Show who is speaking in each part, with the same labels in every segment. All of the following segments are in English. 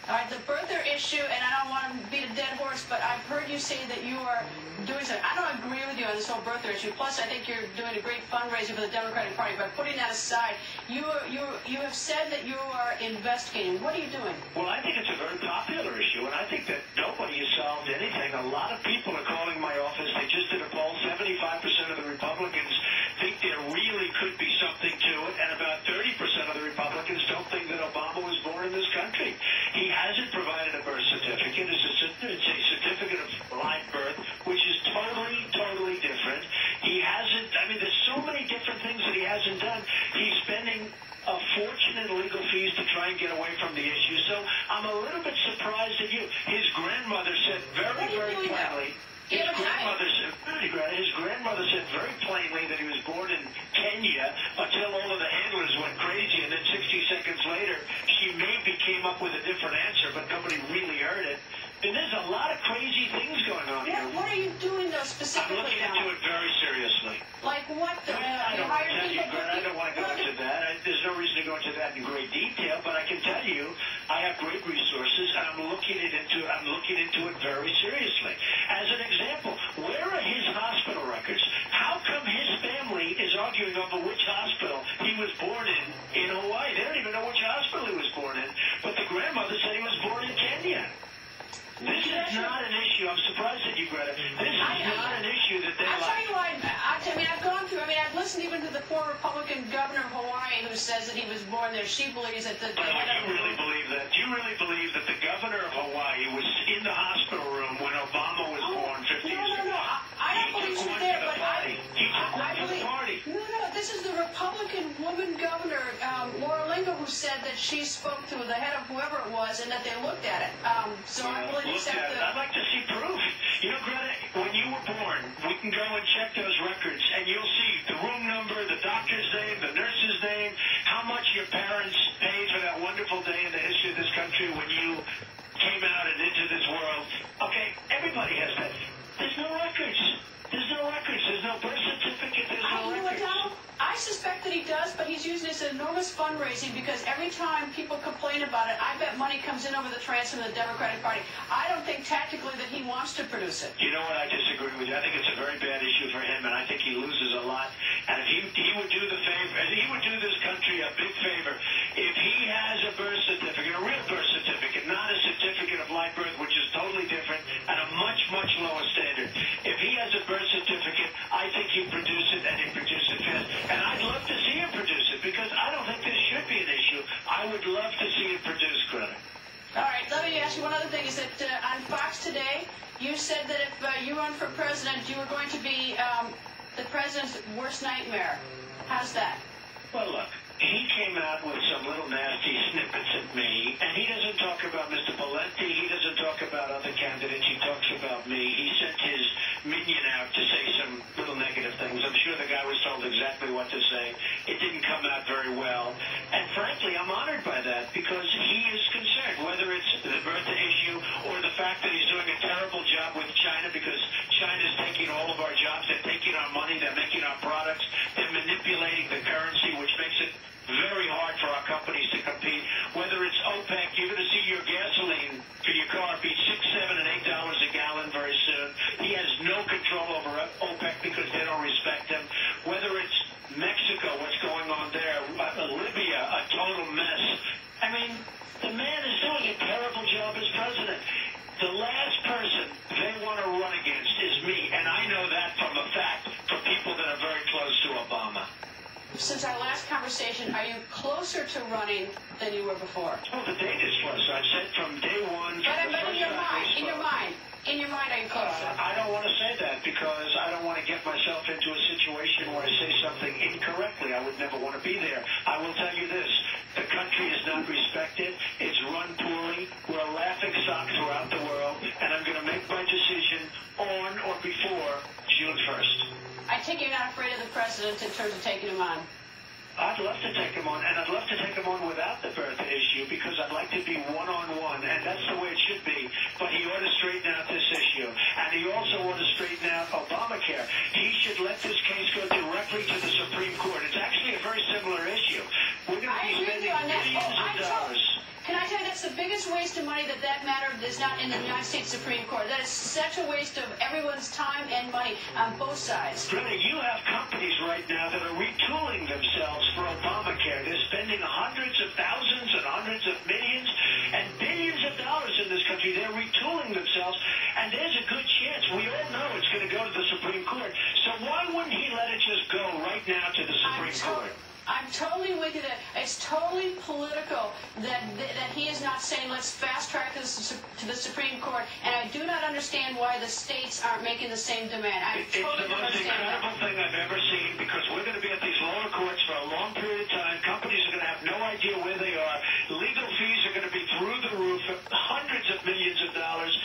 Speaker 1: All right, the birther issue, and I don't want to beat a dead horse, but I've heard you say that you are doing something. I don't agree with you on this whole birther issue. Plus, I think you're doing a great fundraiser for the Democratic Party. But putting that aside, you have said that you are investigating. What are you doing?
Speaker 2: Well, I think it's a very popular issue, and I think that nobody has solved anything. A lot of people are calling my office. They just did a poll. 75% of the Republicans think there really could be something to it, and about 30% of the Republicans don't think that Obama was born in this country. He hasn't provided a birth certificate. It's a certificate of live birth, which is totally different. He hasn't, I mean, there's so many different things that he hasn't done. He's spending a fortune in legal fees to try and get away from the issue. So I'm a little bit surprised at you. His grandmother said very plainly. His grandmother said very plainly that he was born in Kenya until all of the handlers went crazy, and then 60 seconds later, she maybe came up with a different answer, but nobody really heard it. And there's a lot of crazy things going on here.
Speaker 1: What are you doing, though, specifically?
Speaker 2: I'm looking into it very seriously.
Speaker 1: Like what?
Speaker 2: I don't want to tell you, Greta. I don't want to go into that. There's no reason to go into that in great detail, but I can tell you I have great resources, and I'm looking into it very seriously. As an example, where are his hospital records? How come his family is arguing over which hospital he was born in Hawaii? They don't even know which hospital he was born in, but the grandmother said he was born in Kenya. This is not an issue. I'm surprised at you, Greta. This is not an issue that they like.
Speaker 1: I'll tell you why. I've listened even to the former Republican governor of Hawaii who says that he was born there. She believes that
Speaker 2: Do you really believe that? Do you really believe that the governor of Hawaii was in the hospital room when Obama was born 50 years ago?
Speaker 1: No. I don't believe she's there, but I believe. No. This is the Republican woman governor, Laura Lingo, who said that she spoke to the head of whoever it was and that they looked at it. So I really accept that.
Speaker 2: I'd like to see proof. You know, Greta, when you were born, we can go and check those records, and you'll see the room number, the doctor's name, the nurse's name, how much your parents paid for that wonderful day in the history of this country when you came out and into this world. Okay, everybody has that. There's no records. There's no birth certificate. There's no records.
Speaker 1: Donald, I suspect that he does, but he's using this enormous fundraising because every time people complain about it, I bet money comes in over the transfer of the Democratic Party. I don't think tactically that he wants to produce it.
Speaker 2: You know what? I disagree with you. I think it's a very bad issue for him, and I think he loses a lot. And if he would do the favor, and he would do this country a big favor, if he has a birth certificate, a real birth certificate, not a certificate of live birth, which is totally different and a much lower standard. If he has a birth certificate, I think he'd produce it, and he'd produce it fast. And I'd love to see him produce it, because I don't think this should be an issue. I would love to see it produced, Greta.
Speaker 1: All right, let me ask you one other thing. Is that on Fox today, you said that if you run for president, you were going to be the president's worst nightmare. How's that?
Speaker 2: Well, look, he came out with some little nasty snippets at me, and he doesn't talk about Mr. Valenti. He doesn't talk about other candidates. He talks about me. He sent his minion out to say some little negative things. I'm sure the guy was told exactly what to say. It didn't come out very well. And frankly, I'm honored by that because he is concerned, whether it's the birth issue or the fact that he's doing a terrible job with China because China's taking all of our jobs. They're taking our money. They're making our products. They're manipulating the currency, which makes it very hard for our companies to compete. Whether it's OPEC, you're going to see your gasoline for your car be $6, $7, and $8 a gallon very soon. He has no control over OPEC because they don't respect him. Whether it's Mexico, what's going on there, Libya, a total mess. I mean, the man is doing a terrible job as president. The last person they want to run against is me, and I know that from a fact from people that are very close to Obama.
Speaker 1: Since our last conversation, are you closer to running than you were before?
Speaker 2: Oh, the date is closer. I've said from day one.
Speaker 1: But in your mind, are you closer?
Speaker 2: I don't want to say that because I don't want to get myself into a situation where I say something incorrectly. I would never want to be there. I will tell you this. The country is not respected. It's run poorly. We're a laughing stock throughout the world, and I'm going to make my decision on or before June 1st.
Speaker 1: I take you're not afraid of the president in terms of taking him on.
Speaker 2: I'd love to take him on, and I'd love to take him on without the birth issue because I'd like to be one-on-one, and that's the way it should be. But he ought to straighten out this issue, and he also ought to straighten out Obamacare. He should let this case go directly to the Supreme Court. It's actually a very similar issue. We're going to be spending millions of dollars.
Speaker 1: Can I tell you, that's the biggest waste of money that matter is not in the United States Supreme Court. That is such a waste of everyone's time and money on both sides.
Speaker 2: Greta, you have companies right now that are retooling themselves for Obamacare. They're spending hundreds of thousands and hundreds of millions and billions of dollars in this country. They're retooling themselves, and there's a good chance, we all know it's going to go to the Supreme Court. So why wouldn't he let it just go right now to the Supreme Court?
Speaker 1: I'm totally with you that it's totally political that he is not saying let's fast track this to the Supreme Court, and I do not understand why the states aren't making the same demand.
Speaker 2: It's the most incredible thing I've ever seen, because we're going to be at these lower courts for a long period of time. Companies are going to have no idea where they are. Legal fees are going to be through the roof, hundreds of millions of dollars.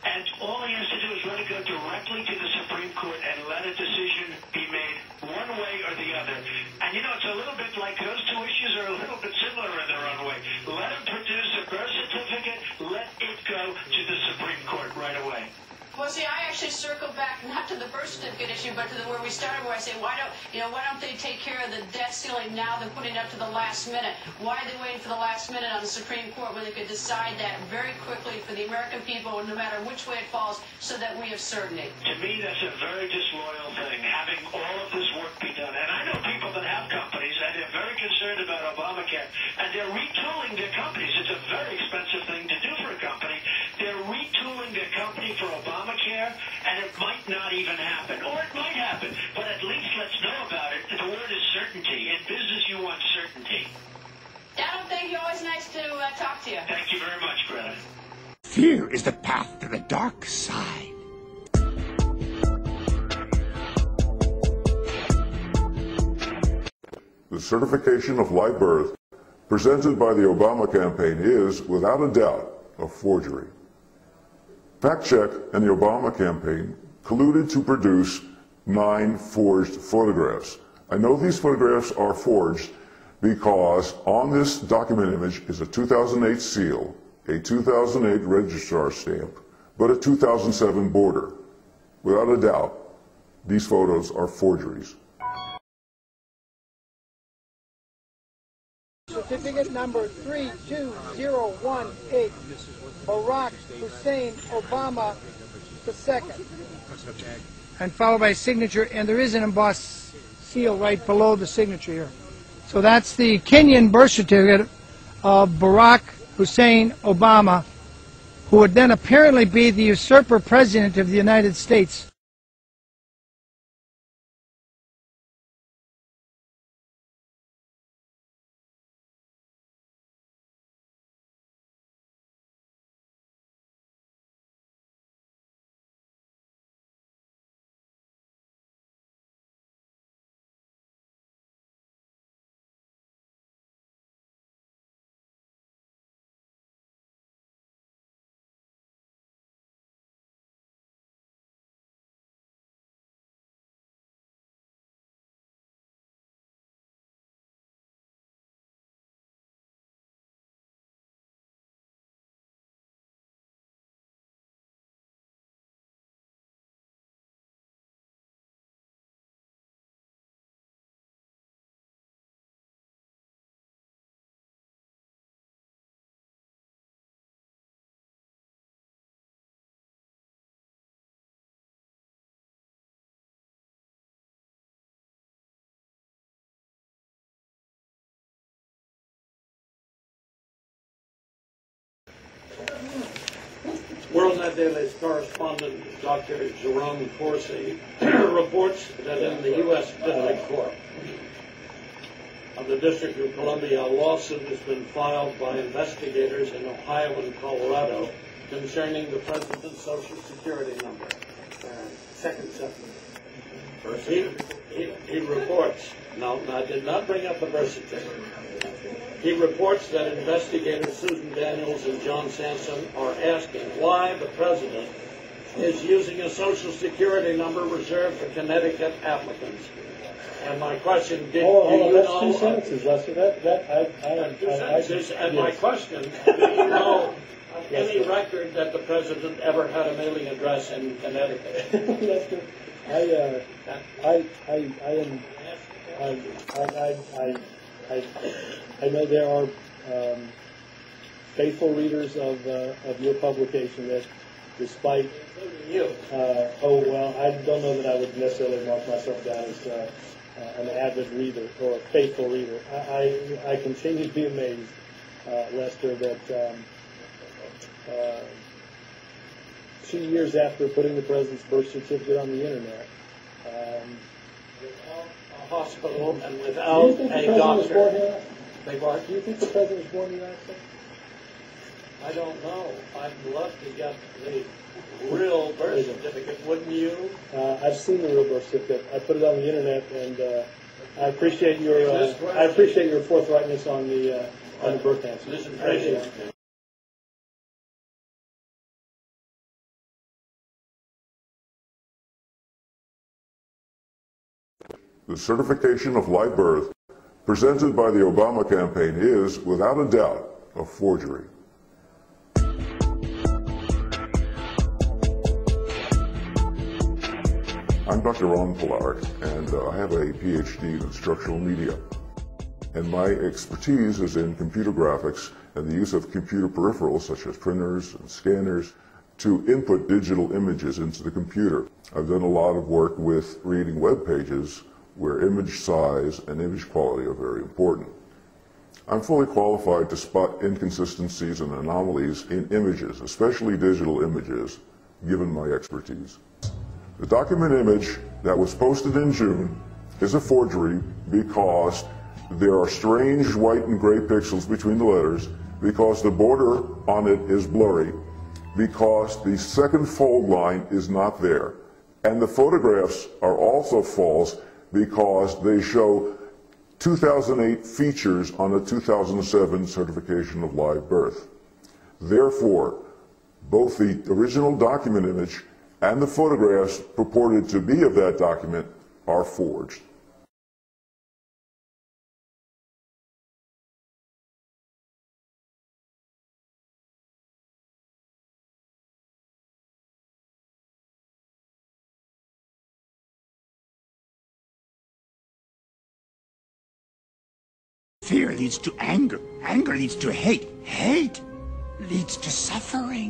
Speaker 2: And all he has to do is let it go directly to the Supreme Court and let a decision be made one way or the other. And, you know, it's a little bit like those two issues are a little bit similar in their own way. Let him produce a birth certificate. Let it go to the Supreme Court right away.
Speaker 1: Well, see, I actually circle back not to the birth certificate issue, but to where we started, where I say, why don't they take care of the debt ceiling now than putting it up to the last minute? Why are they waiting for the last minute on the Supreme Court when they could decide that very quickly for the American people, no matter which way it falls, so that we have certainty?
Speaker 2: To me, that's a very disloyal thing, having all of this work be done. And I know people that have companies, and they're very concerned about Obamacare, and they're retooling their companies. It's a very expensive thing to do for a company. They're retooling their company for Obamacare, and it might not even happen. Or it might happen, but at least let's know about it. The word is certainty. In business, you want certainty.
Speaker 1: Donald, thank you. Always nice to talk to you.
Speaker 2: Thank you very much, Greta.
Speaker 3: Fear is the path to the dark side.
Speaker 4: The certification of live birth presented by the Obama campaign is, without a doubt, a forgery. Fact Check and the Obama campaign colluded to produce 9 forged photographs. I know these photographs are forged because on this document image is a 2008 seal, a 2008 registrar stamp, but a 2007 border. Without a doubt, these photos are forgeries.
Speaker 5: Certificate number 32018, Barack Hussein Obama II. And followed by a signature, and there is an embossed seal right below the signature here. So that's the Kenyan birth certificate of Barack Hussein Obama, who would then apparently be the usurper president of the United States.
Speaker 6: WorldNet Daily's correspondent, Dr. Jerome Corsi, reports that in the U.S. District Court of the District of Columbia, a lawsuit has been filed by investigators in Ohio and Colorado concerning the president's Social Security number. Second sentence. He reports, now I did not bring up the birth certificate. He reports that investigators Susan Daniels and John Sanson are asking why the president is using a Social Security number reserved for Connecticut applicants. And my question, did you know...
Speaker 7: 2 sentences, Lester.
Speaker 6: And my question, do you know any record that the president ever had a mailing address in Connecticut?
Speaker 7: Lester, I know there are faithful readers of your publication that despite oh well, I don't know that I would necessarily mark myself down as an avid reader or a faithful reader. I continue to be amazed, Lester, that 2 years after putting the president's birth certificate on the internet,
Speaker 6: without a hospital and without a doctor.
Speaker 7: Do you think the president was born in the United States?
Speaker 6: I don't know. I'd love to get the real birth certificate, wouldn't you?
Speaker 7: I've seen the real birth certificate. I put it on the internet, and I appreciate your forthrightness on the birth answer.
Speaker 6: This is crazy.
Speaker 4: The certification of live birth presented by the Obama campaign is, without a doubt, a forgery. I'm Dr. Ron Polaric, and I have a PhD in instructional media. And my expertise is in computer graphics and the use of computer peripherals such as printers and scanners to input digital images into the computer. I've done a lot of work with reading web pages where image size and image quality are very important. I'm fully qualified to spot inconsistencies and anomalies in images, especially digital images, given my expertise. The document image that was posted in June is a forgery because there are strange white and gray pixels between the letters, because the border on it is blurry, because the second fold line is not there, and the photographs are also false because they show 2008 features on a 2007 certification of live birth. Therefore, both the original document image and the photographs purported to be of that document are forged.
Speaker 3: Fear leads to anger. Anger leads to hate. Hate leads to suffering.